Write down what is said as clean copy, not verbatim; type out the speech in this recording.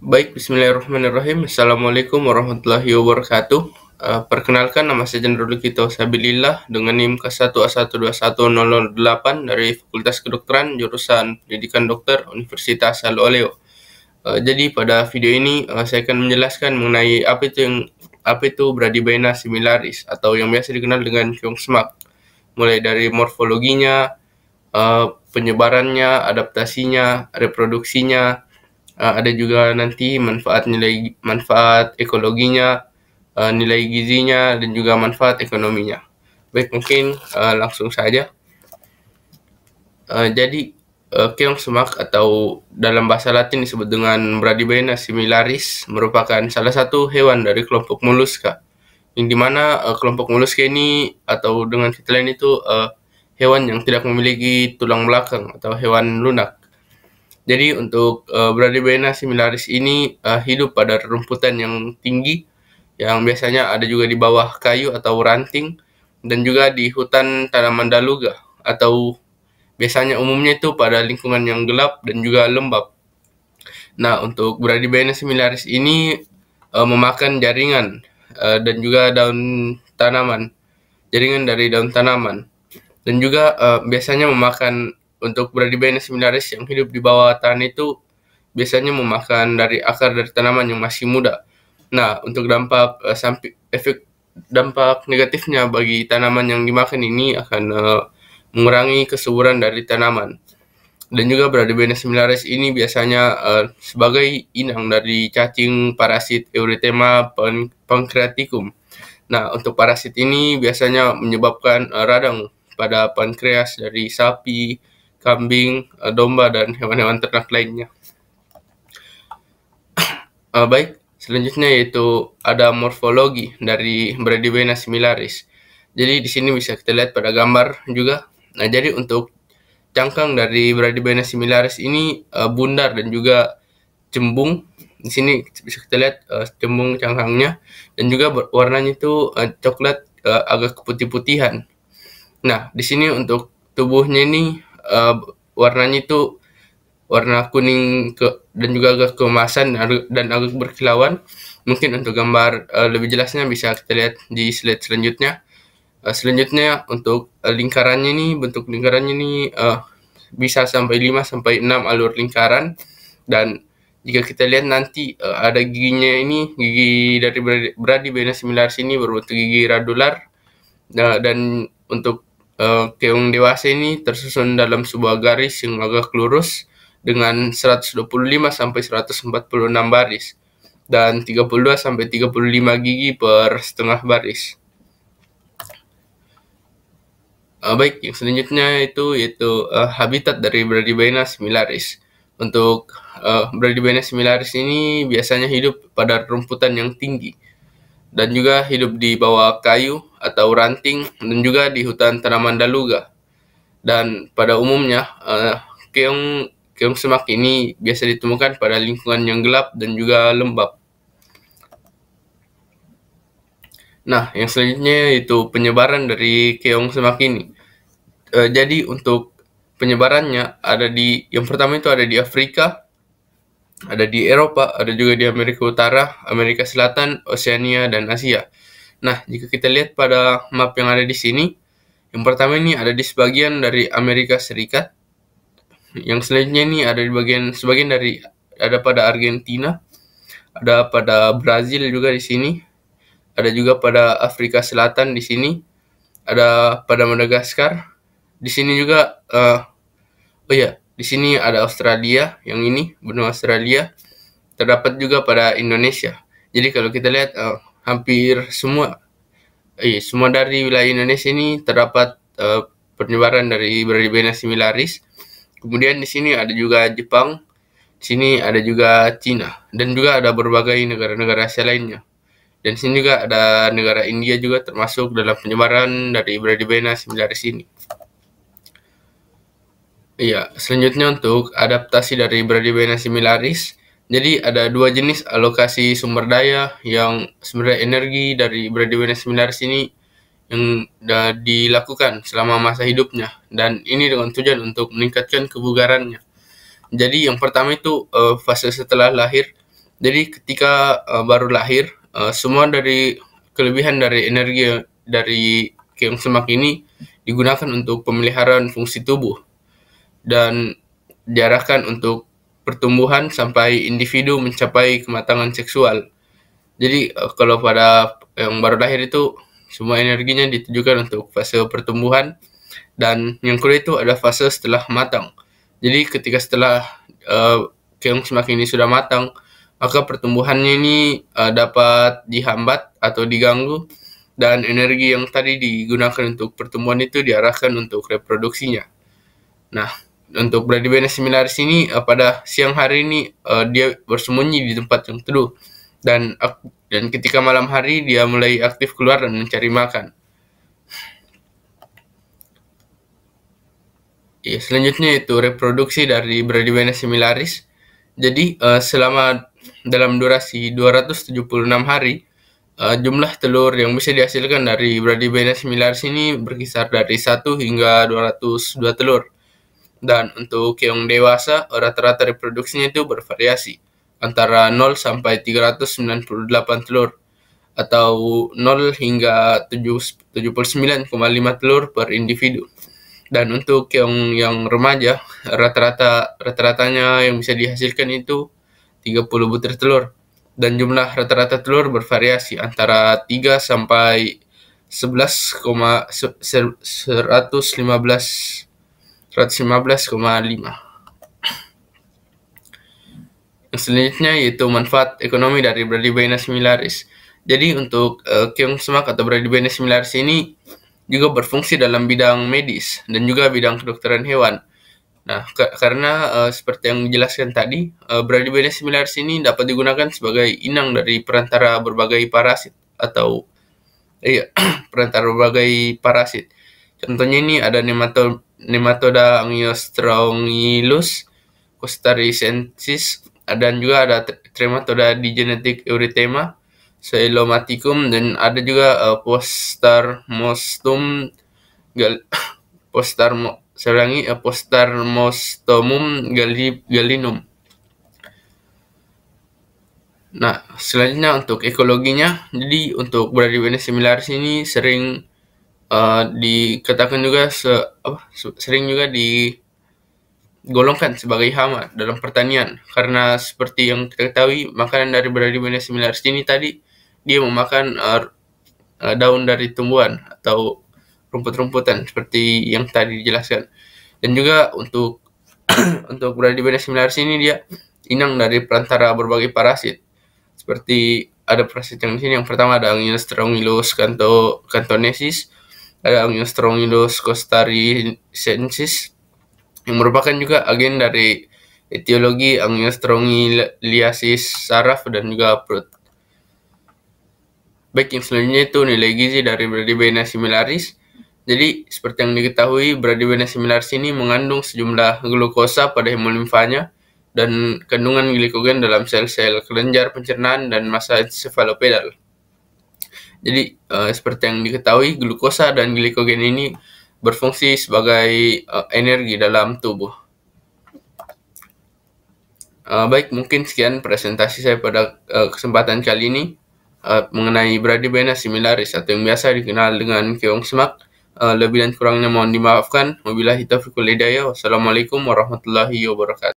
Baik, bismillahirrahmanirrahim. Assalamualaikum warahmatullahi wabarakatuh. Perkenalkan, nama saya Jendral Kito Sabilillah dengan NIM K1A1210008 dari Fakultas Kedokteran jurusan Pendidikan Dokter Universitas Allo Aleo. Jadi pada video ini saya akan menjelaskan mengenai apa itu Bradybena similaris atau yang biasa dikenal dengan keong semak. Mulai dari morfologinya, penyebarannya, adaptasinya, reproduksinya, ada juga nanti manfaat ekologinya, nilai gizinya, dan juga manfaat ekonominya. Baik, mungkin langsung saja. Jadi keong semak atau dalam bahasa Latin disebut dengan Bradybena similaris merupakan salah satu hewan dari kelompok Mollusca. Yang dimana kelompok Mollusca ini atau dengan kata lain itu hewan yang tidak memiliki tulang belakang atau hewan lunak. Jadi untuk Bradybena similaris ini hidup pada rumputan yang tinggi yang biasanya ada juga di bawah kayu atau ranting dan juga di hutan tanaman daluga atau biasanya umumnya itu pada lingkungan yang gelap dan juga lembab. Nah, untuk Bradybena similaris ini memakan jaringan dan juga daun tanaman, jaringan dari daun tanaman. Dan juga biasanya memakan untuk Bradybena similaris yang hidup di bawah tanah itu biasanya memakan dari akar dari tanaman yang masih muda. Nah, untuk dampak negatifnya bagi tanaman yang dimakan ini akan mengurangi kesuburan dari tanaman. Dan juga Bradybena similaris ini biasanya sebagai inang dari cacing parasit Erythema pancreaticum. Nah, untuk parasit ini biasanya menyebabkan radang pada pankreas dari sapi, kambing, domba, dan hewan-hewan ternak lainnya. Baik, selanjutnya yaitu ada morfologi dari Bradybena similaris. Jadi di sini bisa kita lihat pada gambar juga. Nah, jadi untuk cangkang dari Bradybena similaris ini bundar dan juga cembung. Di sini bisa kita lihat cembung cangkangnya dan juga warnanya itu coklat agak keputih-putihan. Nah, di sini untuk tubuhnya ini warnanya itu warna kuning dan juga agak keemasan dan agak berkilauan. Mungkin untuk gambar lebih jelasnya bisa kita lihat di slide selanjutnya. Selanjutnya untuk lingkarannya ini, bentuk lingkarannya ini bisa sampai 5 sampai 6 alur lingkaran, dan jika kita lihat nanti ada giginya ini, gigi dari Bradybena similaris ini berbentuk gigi radular, dan untuk keong dewasa ini tersusun dalam sebuah garis yang agak lurus dengan 125 sampai 146 baris dan 32 sampai 35 gigi per setengah baris. Baik, yang selanjutnya yaitu habitat dari Bradybena similaris. Untuk Bradybena similaris ini biasanya hidup pada rumputan yang tinggi dan juga hidup di bawah kayu atau ranting dan juga di hutan tanaman daluga. Dan pada umumnya keong semak ini biasa ditemukan pada lingkungan yang gelap dan juga lembab. Nah, yang selanjutnya yaitu penyebaran dari keong semak ini. Jadi untuk penyebarannya yang pertama itu ada di Afrika, ada di Eropa, ada juga di Amerika Utara, Amerika Selatan, Oseania, dan Asia. Nah, jika kita lihat pada map yang ada di sini, yang pertama ini ada di sebagian dari Amerika Serikat. Yang selanjutnya ini ada di sebagian dari ada pada Argentina, ada pada Brazil juga di sini, ada juga pada Afrika Selatan di sini, ada pada Madagaskar. Di sini juga di sini ada Australia, yang ini benua Australia. Terdapat juga pada Indonesia. Jadi kalau kita lihat hampir semua dari wilayah Indonesia ini terdapat penyebaran dari Bradybena similaris. Kemudian di sini ada juga Jepang, di sini ada juga Cina, dan juga ada berbagai negara-negara Asia lainnya. Dan di sini juga ada negara India juga termasuk dalam penyebaran dari Bradybena similaris ini. Iya, selanjutnya untuk adaptasi dari Bradybena similaris. Jadi ada dua jenis alokasi sumber daya yang sebenarnya energi dari Bradybena similaris ini yang dilakukan selama masa hidupnya, dan ini dengan tujuan untuk meningkatkan kebugarannya. Jadi yang pertama itu fase setelah lahir. Jadi ketika baru lahir, semua dari kelebihan dari energi dari keong semak ini digunakan untuk pemeliharaan fungsi tubuh dan diarahkan untuk pertumbuhan sampai individu mencapai kematangan seksual. Jadi kalau pada yang baru lahir itu semua energinya ditujukan untuk fase pertumbuhan, dan yang kedua itu ada fase setelah matang. Jadi ketika setelah keong semak ini sudah matang, maka pertumbuhannya ini dapat dihambat atau diganggu, dan energi yang tadi digunakan untuk pertumbuhan itu diarahkan untuk reproduksinya. Nah, untuk Bradybena similaris ini pada siang hari ini dia bersembunyi di tempat yang teduh, dan ketika malam hari dia mulai aktif keluar dan mencari makan. Ya, selanjutnya itu reproduksi dari Bradybena similaris. Jadi selama dalam durasi 276 hari, jumlah telur yang bisa dihasilkan dari Bradybena similaris ini berkisar dari 1 hingga 202 telur. Dan untuk keong dewasa, rata-rata reproduksinya itu bervariasi antara 0 sampai 398 telur, atau 0 hingga 79,5 telur per individu. Dan untuk keong yang remaja, rata-ratanya yang bisa dihasilkan itu 30 butir telur. Dan jumlah rata-rata telur bervariasi antara 3 sampai 115,5. Yang selanjutnya yaitu manfaat ekonomi dari Bradybena similaris. Jadi untuk keong semak atau Bradybena similaris ini juga berfungsi dalam bidang medis dan juga bidang kedokteran hewan. Nah, karena seperti yang dijelaskan tadi, Bradybena similaris ini dapat digunakan sebagai inang dari perantara berbagai parasit atau perantara berbagai parasit. Contohnya ini ada Nematoda Angiostrongylus costaricensis, dan juga ada Trematoda digenetic erythema Coelomaticum, dan ada juga Postarmostomum gallinum. Nah, selanjutnya untuk ekologinya, jadi untuk Bradybena similaris ini sering dikatakan juga sering juga digolongkan sebagai hama dalam pertanian, karena seperti yang kita ketahui makanan dari Bradybena similaris ini tadi dia memakan daun dari tumbuhan atau rumput-rumputan seperti yang tadi dijelaskan. Dan juga untuk untuk Bradybena similaris ini dia inang dari perantara berbagai parasit. Seperti ada parasit yang di sini, yang pertama ada Angiostrongylus cantonensis, ada Angiostrongylus costaricensis, yang merupakan juga agen dari etiologi Angiostrongylliasis saraf dan juga perut. Baik, yang selanjutnya itu nilai gizi dari Bradybena similaris. Jadi seperti yang diketahui, Bradybena similaris ini mengandung sejumlah glukosa pada hemolimfanya dan kandungan glikogen dalam sel-sel kelenjar pencernaan dan massa encephalopedal. Jadi seperti yang diketahui, glukosa dan glikogen ini berfungsi sebagai energi dalam tubuh. Baik, mungkin sekian presentasi saya pada kesempatan kali ini mengenai Bradybena similaris atau yang biasa dikenal dengan keong semak. Lebih dan kurangnya mohon dimaafkan. Wabillahi taufiq wal hidayah. Wassalamualaikum warahmatullahi wabarakatuh.